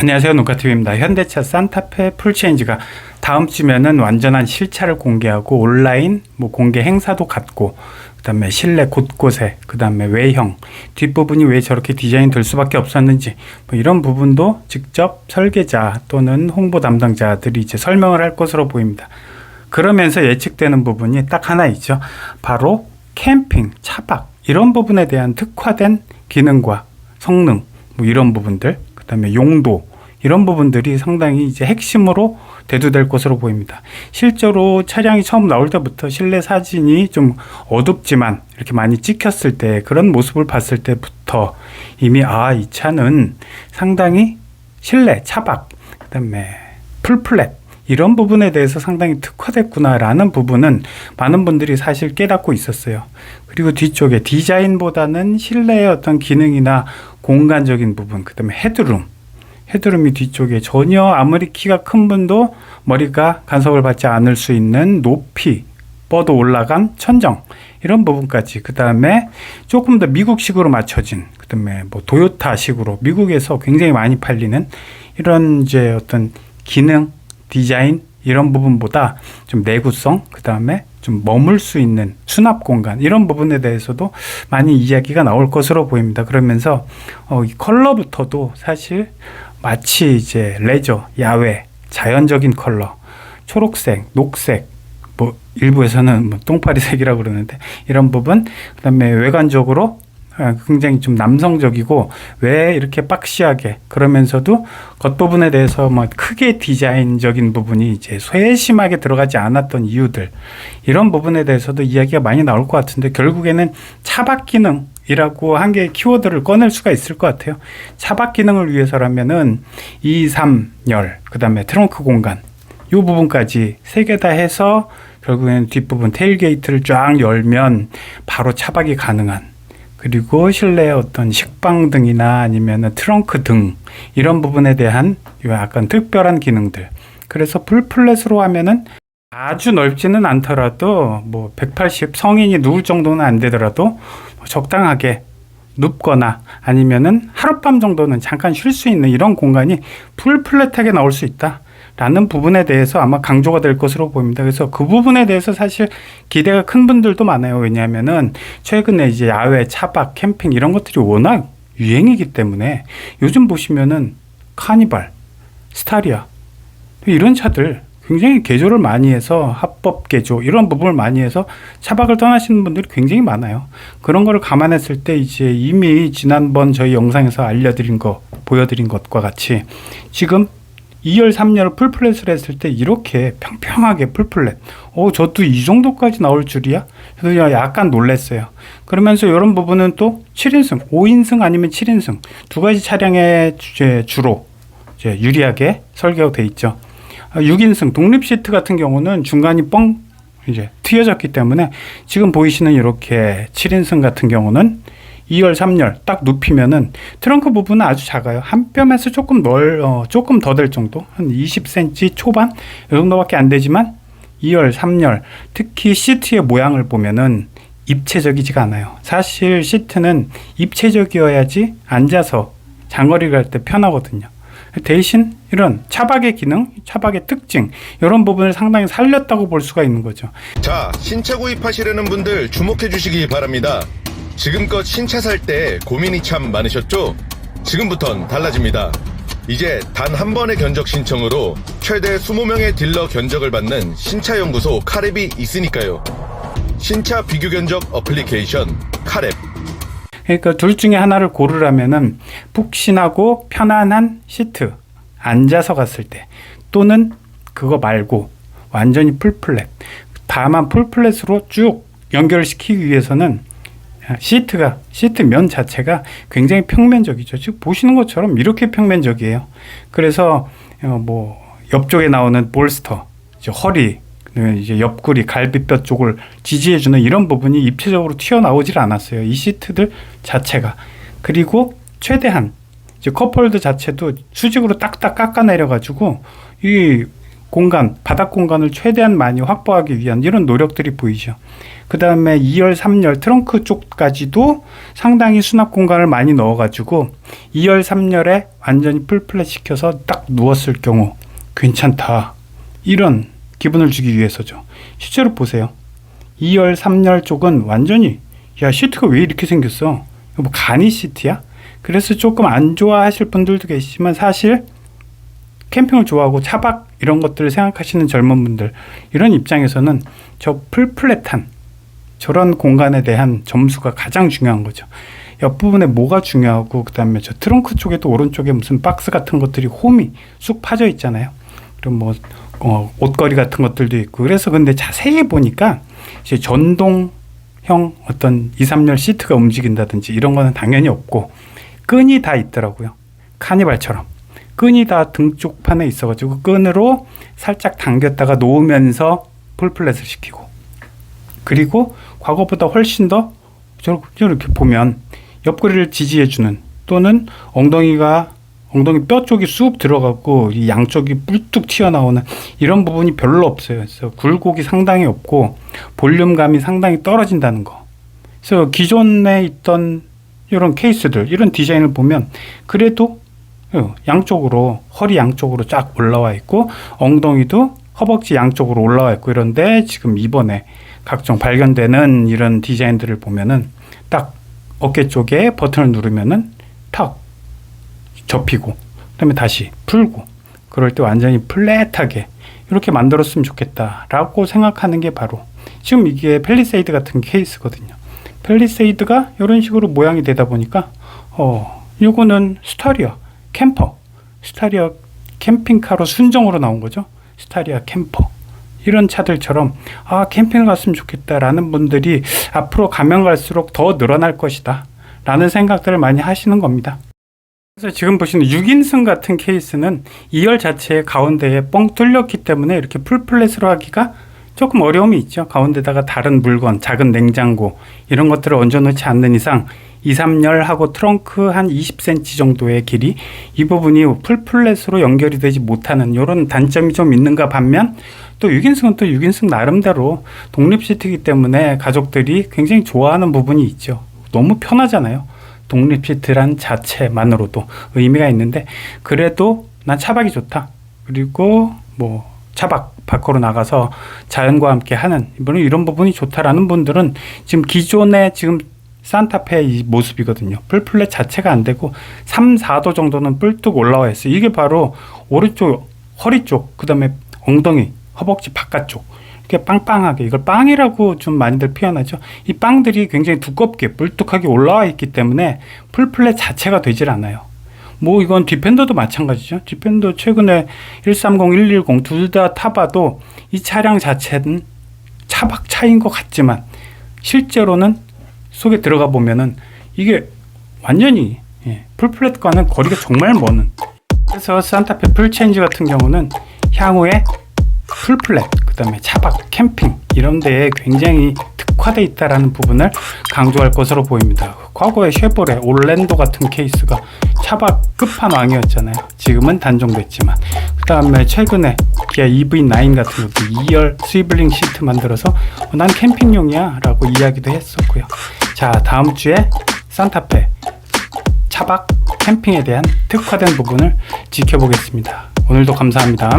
안녕하세요, 노카TV입니다. 현대차 산타페 풀체인지가 다음 주면은 완전한 실차를 공개하고 온라인 공개 행사도 갖고, 그 다음에 실내 곳곳에, 그 다음에 외형 뒷부분이 왜 저렇게 디자인 될 수밖에 없었는지 이런 부분도 직접 설계자 또는 홍보 담당자들이 이제 설명을 할 것으로 보입니다. 그러면서 예측되는 부분이 딱 하나 있죠. 바로 캠핑, 차박 이런 부분에 대한 특화된 기능과 성능 이런 부분들, 그 다음에 용도 이런 부분들이 상당히 이제 핵심으로 대두될 것으로 보입니다. 실제로 차량이 처음 나올 때부터 실내 사진이 좀 어둡지만 이렇게 많이 찍혔을 때 그런 모습을 봤을 때부터 이미 이 차는 상당히 실내 차박, 그 다음에 풀플랫 이런 부분에 대해서 상당히 특화됐구나라는 부분은 많은 분들이 사실 깨닫고 있었어요. 그리고 뒤쪽에 디자인보다는 실내의 어떤 기능이나 공간적인 부분, 그 다음에 헤드룸이 뒤쪽에 전혀 아무리 키가 큰 분도 머리가 간섭을 받지 않을 수 있는 높이 뻗어 올라간 천정 이런 부분까지, 그 다음에 조금 더 미국식으로 맞춰진, 그 다음에 도요타식으로 미국에서 굉장히 많이 팔리는 이런 이제 어떤 기능, 디자인 이런 부분보다 좀 내구성, 그 다음에 좀 머물 수 있는 수납 공간 이런 부분에 대해서도 많이 이야기가 나올 것으로 보입니다. 그러면서 이 컬러부터도 사실 마치 이제 레저, 야외, 자연적인 컬러, 초록색, 녹색, 일부에서는 똥파리색이라고 그러는데 이런 부분, 그 다음에 외관적으로 굉장히 좀 남성적이고 왜 이렇게 박시하게, 그러면서도 겉부분에 대해서 크게 디자인적인 부분이 이제 세심하게 들어가지 않았던 이유들, 이런 부분에 대해서도 이야기가 많이 나올 것 같은데 결국에는 차박 기능이라고 한 개의 키워드를 꺼낼 수가 있을 것 같아요. 차박 기능을 위해서라면은 2, 3열, 그 다음에 트렁크 공간 이 부분까지 세 개 다 해서 결국에는 뒷부분 테일게이트를 쫙 열면 바로 차박이 가능한, 그리고 실내의 어떤 식빵 등이나 아니면 트렁크 등 이런 부분에 대한 약간 특별한 기능들. 그래서 풀플랫으로 하면은 아주 넓지는 않더라도 180 성인이 누울 정도는 안 되더라도 적당하게 눕거나 아니면은 하룻밤 정도는 잠깐 쉴 수 있는 이런 공간이 풀플랫하게 나올 수 있다 라는 부분에 대해서 아마 강조가 될 것으로 보입니다. 그래서 그 부분에 대해서 사실 기대가 큰 분들도 많아요. 왜냐하면은 최근에 이제 야외, 차박, 캠핑 이런 것들이 워낙 유행이기 때문에 요즘 보시면은 카니발, 스타리아 이런 차들 굉장히 개조를 많이 해서 합법 개조 이런 부분을 많이 해서 차박을 떠나시는 분들이 굉장히 많아요. 그런 거를 감안했을 때 이제 이미 지난번 저희 영상에서 보여드린 것과 같이 지금 2열, 3열 풀플랫을 했을 때 이렇게 평평하게 풀플랫, 저도 이 정도까지 나올 줄이야? 그래서 약간 놀랐어요. 그러면서 이런 부분은 또 7인승, 5인승 아니면 7인승 두 가지 차량에 주로 이제 유리하게 설계가 돼 있죠. 6인승 독립 시트 같은 경우는 중간이 이제 트여졌기 때문에 지금 보이시는 이렇게 7인승 같은 경우는 2열, 3열 딱 눕히면은 트렁크 부분은 아주 작아요. 한 뼘에서 조금 더 될 정도, 한 20cm 초반 이 정도밖에 안 되지만 2열, 3열 특히 시트의 모양을 보면은 입체적이지가 않아요. 사실 시트는 입체적이어야지 앉아서 장거리 갈 때 편하거든요. 대신 이런 차박의 기능, 차박의 특징 이런 부분을 상당히 살렸다고 볼 수가 있는 거죠. 자, 신차 구입하시려는 분들 주목해 주시기 바랍니다. 지금껏 신차 살 때 고민이 참 많으셨죠? 지금부턴 달라집니다. 이제 단 한 번의 견적 신청으로 최대 20명의 딜러 견적을 받는 신차연구소 카랩이 있으니까요. 신차 비교 견적 어플리케이션 카랩. 그러니까 둘 중에 하나를 고르라면은 푹신하고 편안한 시트 앉아서 갔을 때, 또는 그거 말고 완전히 풀플랫, 다만 풀플랫으로 쭉 연결시키기 위해서는 시트 면 자체가 굉장히 평면적이죠. 지금 보시는 것처럼 이렇게 평면적이에요. 그래서 옆쪽에 나오는 볼스터, 이제 허리, 이제 옆구리, 갈비뼈 쪽을 지지해주는 이런 부분이 입체적으로 튀어나오질 않았어요. 이 시트들 자체가. 그리고 최대한 이제 컵홀더 자체도 수직으로 딱딱 깎아내려가지고 이 공간, 바닥 공간을 최대한 많이 확보하기 위한 이런 노력들이 보이죠. 그 다음에 2열, 3열 트렁크 쪽까지도 상당히 수납 공간을 많이 넣어가지고 2열, 3열에 완전히 풀플랫 시켜서 딱 누웠을 경우 괜찮다. 이런 기분을 주기 위해서죠. 실제로 보세요. 2열, 3열 쪽은 완전히 야 시트가 왜 이렇게 생겼어? 이거 뭐 간이 시트야? 그래서 조금 안 좋아하실 분들도 계시지만 사실 캠핑을 좋아하고 차박 이런 것들을 생각하시는 젊은 분들 이런 입장에서는 저 풀플랫한 저런 공간에 대한 점수가 가장 중요한 거죠. 옆부분에 뭐가 중요하고 그 다음에 저 트렁크 쪽에도 오른쪽에 무슨 박스 같은 것들이 홈이 쑥 파져 있잖아요. 그리고 뭐 옷걸이 같은 것들도 있고 그래서 근데 자세히 보니까 이제 전동형 어떤 2, 3열 시트가 움직인다든지 이런 거는 당연히 없고 끈이 다 있더라고요. 카니발처럼. 끈이 다 등 쪽 판에 있어가지고 끈으로 살짝 당겼다가 놓으면서 풀플랫을 시키고 그리고 과거보다 훨씬 더 저렇게 보면 옆구리를 지지해주는 또는 엉덩이 뼈 쪽이 쑥 들어가고 이 양쪽이 뿔뚝 튀어나오는 이런 부분이 별로 없어요. 그래서 굴곡이 상당히 없고 볼륨감이 상당히 떨어진다는 거. 그래서 기존에 있던 이런 케이스들 이런 디자인을 보면 그래도 양쪽으로 허리 양쪽으로 쫙 올라와 있고 엉덩이도 허벅지 양쪽으로 올라와 있고 이런데 지금 이번에 각종 발견되는 이런 디자인들을 보면은 딱 어깨 쪽에 버튼을 누르면은 탁 접히고 그다음에 다시 풀고 그럴 때 완전히 플랫하게 이렇게 만들었으면 좋겠다라고 생각하는 게 바로 지금 이게 팰리세이드 같은 케이스거든요. 팰리세이드가 이런 식으로 모양이 되다 보니까 요거는 스타리아 캠퍼, 스타리아 캠핑카로 순정으로 나온 거죠. 스타리아 캠퍼. 이런 차들처럼 캠핑을 갔으면 좋겠다라는 분들이 앞으로 가면 갈수록 더 늘어날 것이다 라는 생각들을 많이 하시는 겁니다. 그래서 지금 보시는 6인승 같은 케이스는 2열 자체의 가운데에 뻥 뚫렸기 때문에 이렇게 풀플랫으로 하기가 조금 어려움이 있죠. 가운데다가 다른 물건, 작은 냉장고 이런 것들을 얹어놓지 않는 이상 2, 3열하고 트렁크 한 20cm 정도의 길이 이 부분이 풀플랫으로 연결이 되지 못하는 이런 단점이 좀 있는가 반면 또 6인승은 또 6인승 나름대로 독립 시트이기 때문에 가족들이 굉장히 좋아하는 부분이 있죠. 너무 편하잖아요. 독립 시트란 자체만으로도 의미가 있는데 그래도 난 차박이 좋다. 그리고 뭐 차박 밖으로 나가서 자연과 함께 하는 이런 부분이 좋다라는 분들은 지금 기존에 지금 산타페 이 모습이거든요. 풀플랫 자체가 안 되고 3, 4도 정도는 뿔뚝 올라와 있어요. 이게 바로 오른쪽 허리 쪽, 그 다음에 엉덩이, 허벅지 바깥쪽 이렇게 빵빵하게 이걸 빵이라고 좀 많이들 표현하죠. 이 빵들이 굉장히 두껍게 뿔뚝하게 올라와 있기 때문에 풀플랫 자체가 되질 않아요. 뭐 이건 디펜더도 마찬가지죠. 디펜더 최근에 130, 110 둘 다 타봐도 이 차량 자체는 차박차인 것 같지만 실제로는 속에 들어가 보면은 이게 완전히 풀플랫과는 거리가 정말 먼. 그래서 산타페 풀체인지 같은 경우는 향후에 풀플랫, 그 다음에 차박, 캠핑 이런 데에 굉장히 특화되어 있다라는 부분을 강조할 것으로 보입니다. 과거에 쉐보레, 올랜도 같은 케이스가 차박 끝판왕이었잖아요. 지금은 단종됐지만 그 다음에 최근에 기아 EV9 같은 것도 2열 스위블링 시트 만들어서 난 캠핑용이야 라고 이야기도 했었고요. 자, 다음 주에 산타페 차박 캠핑에 대한 특화된 부분을 지켜보겠습니다. 오늘도 감사합니다.